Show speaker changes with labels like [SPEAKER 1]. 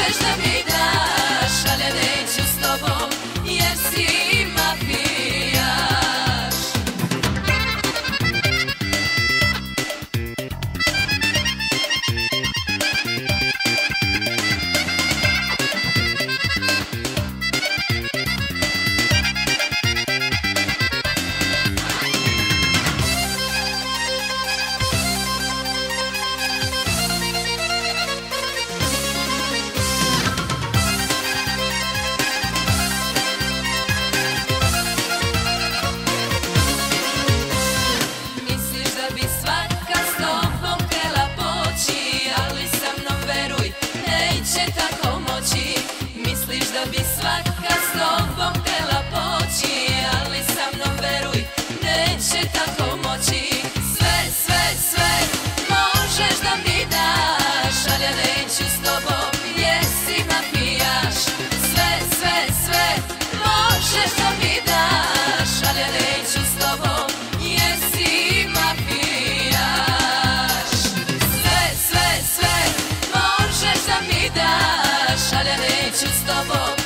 [SPEAKER 1] možeš da mi daš, ali ja neću s tobom jer si mafijaš. Misliš da bi svaka s tobom htjela poći, ali sa mnom veruj, neće tako moći. Sve, sve, sve možeš da mi daš, ali ja neću s tobom jer si mafijaš. Sve, sve, sve možeš da mi daš, ali ja neću s tobom jer si mafijaš. Sve, sve, sve možeš da mi daš, ali ja neću s tobom